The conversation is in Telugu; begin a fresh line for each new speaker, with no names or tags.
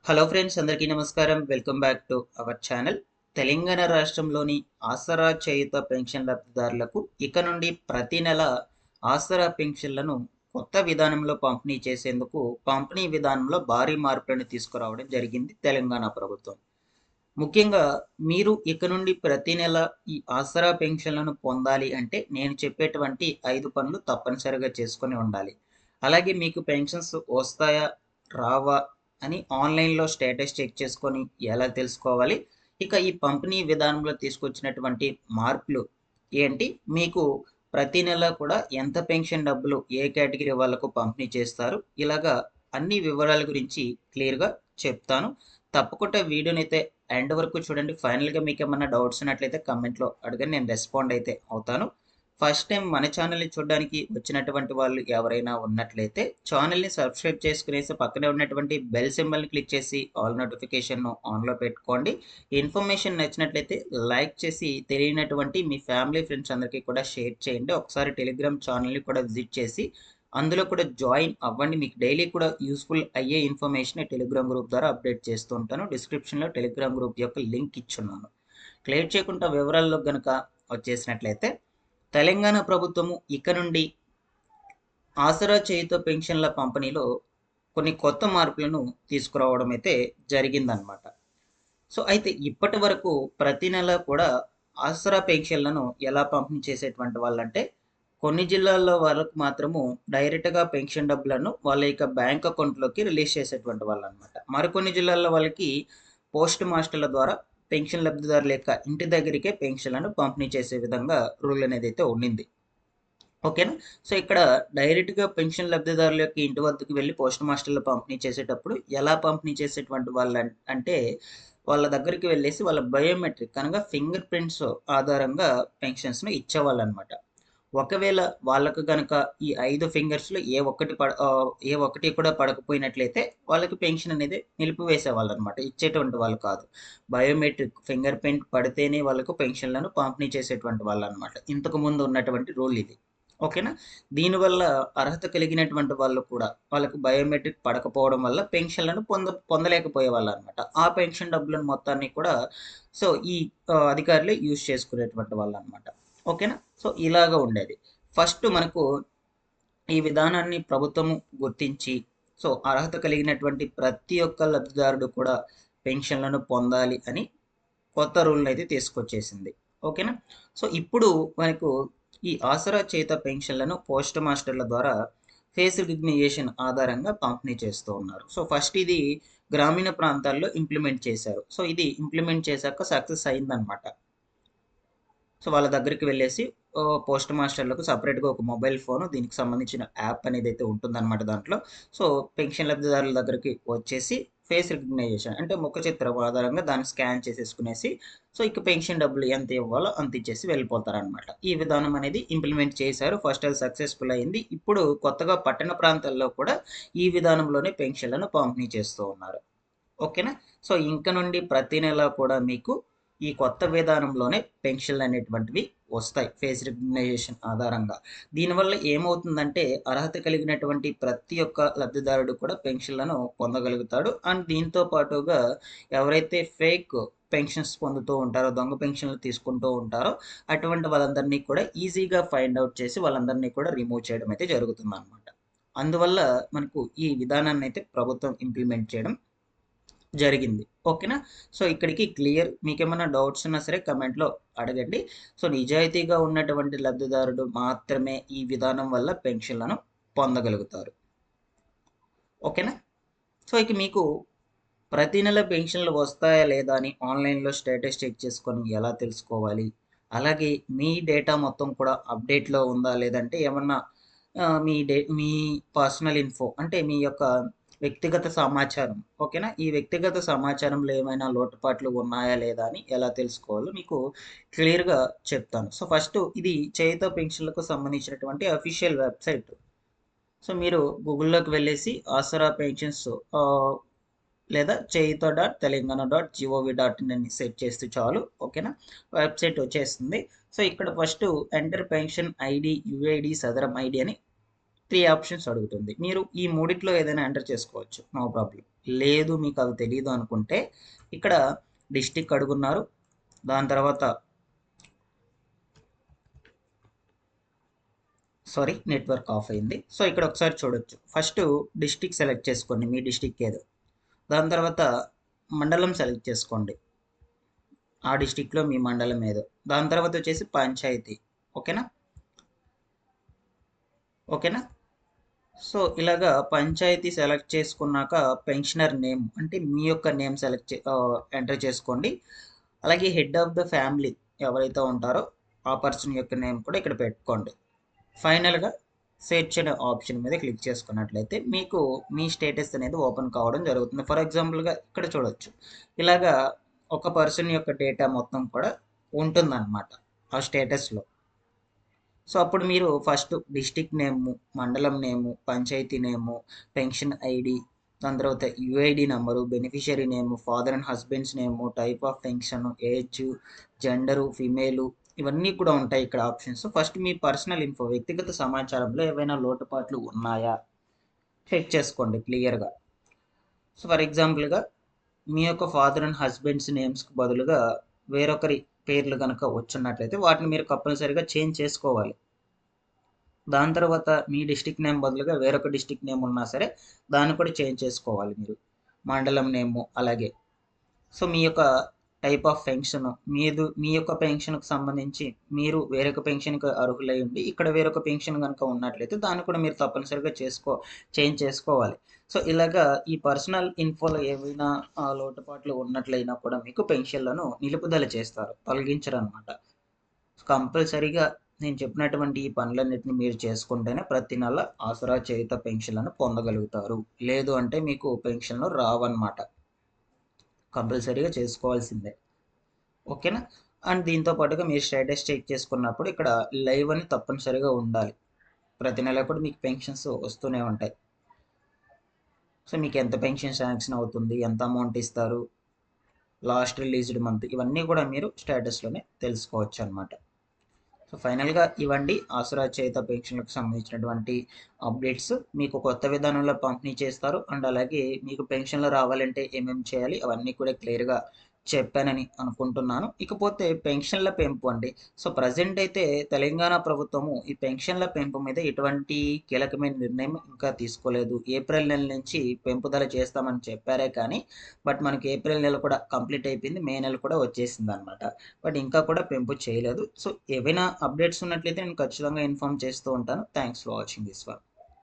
హలో ఫ్రెండ్స్, అందరికీ నమస్కారం. Welcome back to our channel. Telangana రాష్ట్రంలోని ఆసరా చేయుత పెన్షన్ లబ్ధిదారులకు ఇక నుండి ప్రతి నెల ఆసరా పెన్షన్లను కొత్త విధానంలో పంపిణీ చేసేందుకు పంపిణీ విధానంలో భారీ మార్పులను తీసుకురావడం జరిగింది తెలంగాణ ప్రభుత్వం. ముఖ్యంగా మీరు ఇక నుండి ప్రతి నెల ఈ ఆసరా పెన్షన్లను పొందాలి అంటే నేను చెప్పేటువంటి 5 పనులు తప్పనిసరిగా చేసుకొని ఉండాలి. అలాగే మీకు పెన్షన్స్ వస్తాయా? రావా? అని ఆన్లైన్‌లో స్టేటస్ చెక్ చేసుకొని ఎలా తెలుసుకోవాలి? ఇక ఈ పంపిణీ విధానంలో తీసుకొచ్చినటువంటి మార్పులు ఏంటి? మీకు ప్రతి నెల కూడా ఎంత పెన్షన్ డబ్బులు ఏ కేటగిరీ వాళ్ళకు పంపిణీ చేస్తారు? ఇలాగా అన్ని వివరాల గురించి క్లియర్‌గా చెప్తాను. తప్పకుండా వీడియోనైతే ఎండ్ వరకు చూడండి. ఫైనల్‌గా మీకేమన్నా డౌట్స్ ఉన్నట్లయితే కామెంట్‌లో అడగండి. నేను రెస్పాండ్ అయితే అవుతాను. ఫస్ట్ టైం మన ఛానల్‌ని చూడడానికి వచ్చినటువంటి వాళ్ళు ఎవరైనా ఉన్నట్లయితే ఛానల్‌ని సబ్స్క్రైబ్ చేసుకునేసి పక్కనే ఉన్నటువంటి బెల్ సింబల్‌ని క్లిక్ చేసి ఆల్ నోటిఫికేషన్‌ను ఆన్‌లో పెట్టుకోండి. ఈ ఇన్ఫర్మేషన్ నచ్చినట్లయితే లైక్ చేసి తెలియనటువంటి మీ ఫ్యామిలీ ఫ్రెండ్స్ అందరికీ కూడా షేర్ చేయండి. ఒకసారి టెలిగ్రామ్ ఛానల్‌ని కూడా విజిట్ చేసి అందులో కూడా జాయిన్ అవ్వండి. మీకు డైలీ కూడా యూస్‌ఫుల్ అయ్యే ఇన్ఫర్మేషన్ టెలిగ్రామ్ గ్రూప్ ద్వారా అప్డేట్ చేస్తూ ఉంటాను. డిస్క్రిప్షన్‌లో టెలిగ్రామ్ గ్రూప్ యొక్క లింక్ ఇచ్చున్నాను. క్లియర్ చేయకుండా వివరాల్లోకి గనుక వచ్చేసినట్లయితే తెలంగాణ ప్రభుత్వము ఇక నుండి ఆసరా చేయుత పెన్షన్ల పంపిణీలో కొన్ని కొత్త మార్పులను తీసుకురావడం అయితే జరిగిందనమాట. సో అయితే ఇప్పటి వరకు ప్రతి నెల కూడా ఆసరా పెన్షన్లను ఎలా పంపిణీ చేసేటువంటి వాళ్ళంటే కొన్ని జిల్లాల్లో వాళ్ళకు మాత్రము డైరెక్ట్గా పెన్షన్ డబ్బులను వాళ్ళ యొక్క బ్యాంక్ అకౌంట్లోకి రిలీజ్ చేసేటువంటి వాళ్ళు అనమాట. మరికొన్ని జిల్లాల్లో వాళ్ళకి పోస్ట్ మాస్టర్ల ద్వారా పెన్షన్ లబ్ధిదారుల యొక్క ఇంటి దగ్గరికే పెన్షన్లను పంపిణీ చేసే విధంగా రూల్ అనేది అయితే ఉండింది. ఓకేనా? సో, ఇక్కడ డైరెక్ట్‌గా పెన్షన్ లబ్ధిదారుల యొక్క ఇంటి వద్దకు వెళ్లి పోస్ట్ మాస్టర్‌లు పంపిణీ చేసేటప్పుడు ఎలా పంపిణీ చేసేటువంటి అంటే వాళ్ళ దగ్గరికి వెళ్ళేసి వాళ్ళ బయోమెట్రిక్ అనగా ఫింగర్ ప్రింట్స్ ఆధారంగా పెన్షన్స్‌ను ఇచ్చేవాళ్ళనమాట. ఒకవేళ వాళ్ళకు గనక ఈ 5 ఫింగర్స్‌లో ఏ ఒక్కటి కూడా పడకపోయినట్లయితే వాళ్ళకి పెన్షన్ అనేది నిలిపివేసేవాళ్ళనమాట. ఇచ్చేటువంటి వాళ్ళు కాదు. బయోమెట్రిక్ ఫింగర్ ప్రింట్ పడితేనే వాళ్ళకు పెన్షన్‌లను పంపిణీ చేసేటువంటి వాళ్ళనమాట. ఇంతకు ముందు ఉన్నటువంటి రూల్ ఇది. ఓకేనా? దీనివల్ల అర్హత కలిగినటువంటి వాళ్ళు కూడా వాళ్ళకి బయోమెట్రిక్ పడకపోవడం వల్ల పెన్షన్‌లను పొందలేకపోయేవాళ్ళనమాట. ఆ పెన్షన్ డబ్బులను మొత్తాన్ని కూడా సో, ఈ అధికారులే యూజ్ చేసుకునేటువంటి వాళ్ళనమాట. ఓకేనా? సో, ఇలాగ ఉండేది. ఫస్ట్ మనకు ఈ విధానాన్ని ప్రభుత్వము గుర్తించి సో, అర్హత కలిగినటువంటి ప్రతి ఒక్క లబ్ధిదారుడు కూడా పెన్షన్‌లను పొందాలి అని కొత్త రూల్‌నైతే తీసుకొచ్చేసింది. ఓకేనా? సో, ఇప్పుడు మనకు ఈ ఆసరా చేత పెన్షన్‌లను పోస్ట్ మాస్టర్‌ల ద్వారా ఫేస్ రికగ్నిషన్ ఆధారంగా పంపిణీ చేస్తూ ఉన్నారు. సో, ఫస్ట్ ఇది గ్రామీణ ప్రాంతాల్లో ఇంప్లిమెంట్ చేశారు. సో, ఇది ఇంప్లిమెంట్ చేశాక సక్సెస్ అయిందనమాట. సో, వాళ్ళ దగ్గరికి వెళ్ళేసి పోస్ట్ మాస్టర్‌లకు సెపరేట్‌గా ఒక మొబైల్ ఫోను దీనికి సంబంధించిన యాప్ అనేదైతే ఉంటుందనమాట దాంట్లో. సో, పెన్షన్ లబ్ధిదారుల దగ్గరికి వచ్చేసి ఫేస్ రికగ్నైజేషన్ అంటే ముఖ చిత్రం ఆధారంగా దాన్ని స్కాన్ చేసేసుకునేసి సో, ఇక పెన్షన్ డబ్బులు ఎంత ఇవ్వాలో అంత ఇచ్చేసి వెళ్ళిపోతారనమాట. ఈ విధానం అనేది ఇంప్లిమెంట్ చేశారు. ఫస్ట్ అది సక్సెస్‌ఫుల్ అయింది. ఇప్పుడు కొత్తగా పట్టణ ప్రాంతాల్లో కూడా ఈ విధానంలోనే పెన్షన్‌లను పంపిణీ చేస్తూ ఉన్నారు. ఓకేనా? సో, ఇంక నుండి ప్రతి నెల కూడా మీకు ఈ కొత్త విధానంలోనే పెన్షన్‌లనేటువంటివి వస్తాయి. ఫేస్ రికగ్నైజేషన్ ఆధారంగా. దీనివల్ల ఏమవుతుందంటే, అర్హత కలిగినటువంటి ప్రతి ఒక్క లబ్ధిదారుడు కూడా పెన్షన్‌లను పొందగలుగుతాడు. అండ్ దీంతో పాటుగా ఎవరైతే ఫేక్ పెన్షన్స్ పొందుతూ ఉంటారో, దొంగ పెన్షన్‌లు తీసుకుంటూ ఉంటారో, అటువంటి వాళ్ళందరినీ కూడా ఈజీగా ఫైండ్ ఔట్ చేసి వాళ్ళందరినీ కూడా రిమూవ్ చేయడం అయితే జరుగుతుందనమాట. అందువల్ల మనకు ఈ విధానాన్నయితే ప్రభుత్వం ఇంప్లిమెంట్ చేయడం జరిగింది. ఓకేనా? సో, ఇక్కడికి క్లియర్. మీకేమన్నా డౌట్స్ ఉన్నా సరే కమెంట్‌లో అడగండి. సో, నిజాయితీగా ఉన్నటువంటి లబ్ధిదారుడు మాత్రమే ఈ విధానం వల్ల పెన్షన్‌లను పొందగలుగుతారు. ఓకేనా? సో, ఇక మీకు ప్రతి నెల పెన్షన్‌లు వస్తాయా లేదా అని ఆన్‌లైన్‌లో స్టేటస్ చెక్ చేసుకొని ఎలా తెలుసుకోవాలి? అలాగే మీ డేటా మొత్తం కూడా అప్‌డేట్‌లో ఉందా? లేదంటే ఏమన్నా మీ పర్సనల్ ఇన్ఫో అంటే మీ యొక్క వ్యక్తిగత సమాచారం ఓకేనా? ఈ వ్యక్తిగత సమాచారంలో ఏమైనా లోటుపాట్లు ఉన్నాయా? లేదా? అని ఎలా తెలుసుకోవాలో మీకు క్లియర్‌గా చెప్తాను. సో, ఫస్టు ఇది చేయుత పెన్షన్‌లకు సంబంధించినటువంటి అఫీషియల్ వెబ్‌సైట్. సో, మీరు గూగుల్‌లోకి వెళ్ళేసి ఆసరా పెన్షన్స్ ఆహ్, లేదా చేయుత.తెలంగాణ.gov.in అని సెట్ చేస్తే చాలు. ఓకేనా? వెబ్‌సైట్ వచ్చేస్తుంది. సో, ఇక్కడ first enter pension ID, UID, సదరం ఐడీ అని 3 ఆప్షన్స్ అడుగుతుంది. మీరు ఈ మూడిట్లో ఏదైనా ఎంటర్ చేసుకోవచ్చు. No problem. లేదు మీకు అవి తెలియదు అనుకుంటే ఇక్కడ డిస్టిక్ అడుగున్నారు. దాని తర్వాత సారీ నెట్వర్క్ ఆఫ్ అయింది. సో ఇక్కడ ఒకసారి చూడొచ్చు. ఫస్ట్ డిస్టిక్ సెలెక్ట్ చేసుకోండి, మీ డిస్టిక్ ఏదో. దాని తర్వాత మండలం సెలెక్ట్ చేసుకోండి, ఆ డిస్టిక్లో మీ మండలం ఏదో. దాని తర్వాత వచ్చేసి పంచాయతీ. ఓకేనా ఓకేనా సో ఇలాగా పంచాయతీ సెలెక్ట్ చేసుకున్నాక పెన్షనర్ నేమ్ అంటే మీ యొక్క నేమ్ ఎంటర్ చేసుకోండి. అలాగే హెడ్ ఆఫ్ ద ఫ్యామిలీ ఎవరైతే ఉంటారో ఆ పర్సన్ యొక్క నేమ్ కూడా ఇక్కడ పెట్టుకోండి. ఫైనల్గా సెర్చ్ అనే ఆప్షన్ మీద క్లిక్ చేసుకున్నట్లయితే మీకు మీ స్టేటస్ అనేది ఓపెన్ కావడం జరుగుతుంది. ఫర్ ఎగ్జాంపుల్గా ఇక్కడ చూడొచ్చు, ఇలాగా ఒక పర్సన్ యొక్క డేటా మొత్తం కూడా ఉంటుందన్నమాట ఆ స్టేటస్లో. సో అప్పుడు మీరు ఫస్ట్ డిస్టిక్ నేము, మండలం నేము, పంచాయతీ నేము, పెన్షన్ ఐడి, దాని తర్వాత UID number, beneficiary name, father and husbands name, type of pension, age, gender, female, ఇవన్నీ కూడా ఉంటాయి ఇక్కడ ఆప్షన్స్. ఫస్ట్ మీ పర్సనల్ ఇన్ఫో, వ్యక్తిగత సమాచారంలో ఏవైనా లోటుపాట్లు ఉన్నాయా చెక్ చేసుకోండి క్లియర్గా. సో ఫర్ ఎగ్జాంపుల్గా మీ యొక్క ఫాదర్ అండ్ హస్బెండ్స్ నేమ్స్కి బదులుగా వేరొకరి పేర్లు కనుక వచ్చున్నట్లయితే వాటిని మీరు కంపల్సరీగా చేంజ్ చేసుకోవాలి. దాని తర్వాత మీ డిస్టిక్ నేమ్ బదులుగా వేరొక డిస్టిక్ నేమ్ ఉన్నా సరే దాన్ని కూడా చేంజ్ చేసుకోవాలి మీరు, మండలం నేము అలాగే. సో మీ యొక్క టైప్ ఆఫ్ పెన్షన్, మీ యొక్క పెన్షన్కి సంబంధించి మీరు వేరొక పెన్షన్కి అర్హులై ఉండి ఇక్కడ వేరొక పెన్షన్ కనుక ఉన్నట్లయితే దాన్ని కూడా మీరు తప్పనిసరిగా చేంజ్ చేసుకోవాలి. సో ఇలాగా ఈ పర్సనల్ ఇన్ఫోలో ఏవైనా లోటుపాట్లు ఉన్నట్లయినా కూడా మీకు పెన్షన్లను నిలుపుదల చేస్తారు, తొలగించరు అనమాట. కంపల్సరీగా నేను చెప్పినటువంటి ఈ పనులన్నిటిని మీరు చేసుకుంటేనే ప్రతి నెల ఆసరా చేయుత పెన్షన్లను పొందగలుగుతారు. లేదు అంటే మీకు పెన్షన్లు రావన్నమాట. కంపల్సరీగా చేసుకోవాల్సిందే. ఓకేనా. అండ్ దీంతో పాటుగా మీరు స్టేటస్ చెక్ చేసుకున్నప్పుడు ఇక్కడ లైవ్ అని తప్పనిసరిగా ఉండాలి. ప్రతి నెల కూడా మీకు పెన్షన్స్ వస్తూనే ఉంటాయి. సో మీకు ఎంత పెన్షన్ శాంక్షన్ అవుతుంది, ఎంత అమౌంట్ ఇస్తారు, లాస్ట్ రిలీజ్డ్ మంత్, ఇవన్నీ కూడా మీరు స్టేటస్లోనే తెలుసుకోవచ్చు అనమాట. సో ఫైనల్గా ఇవ్వండి ఆసరా చేయుత పెన్షన్లకు సంబంధించినటువంటి అప్డేట్స్. మీకు కొత్త విధానంలో పంపిణీ చేస్తారు. అండ్ అలాగే మీకు పెన్షన్లు రావాలంటే ఏమేమి చేయాలి అవన్నీ కూడా క్లియర్గా చెప్పానని అనుకుంటున్నాను. ఇకపోతే పెన్షన్ల పెంపు అండి. సో ప్రజెంట్ అయితే తెలంగాణ ప్రభుత్వము ఈ పెన్షన్ల పెంపు మీద ఎటువంటి కీలకమైన నిర్ణయం ఇంకా తీసుకోలేదు. ఏప్రిల్ నెల నుంచి పెంపుదల చేస్తామని చెప్పారే కానీ బట్ మనకి ఏప్రిల్ నెల కూడా కంప్లీట్ అయిపోయింది, మే నెల కూడా వచ్చేసింది అనమాట. బట్ ఇంకా కూడా పెంపు చేయలేదు. సో ఏవైనా అప్డేట్స్ ఉన్నట్లయితే నేను ఖచ్చితంగా ఇన్ఫామ్ చేస్తూ ఉంటాను. Thanks for watching this one.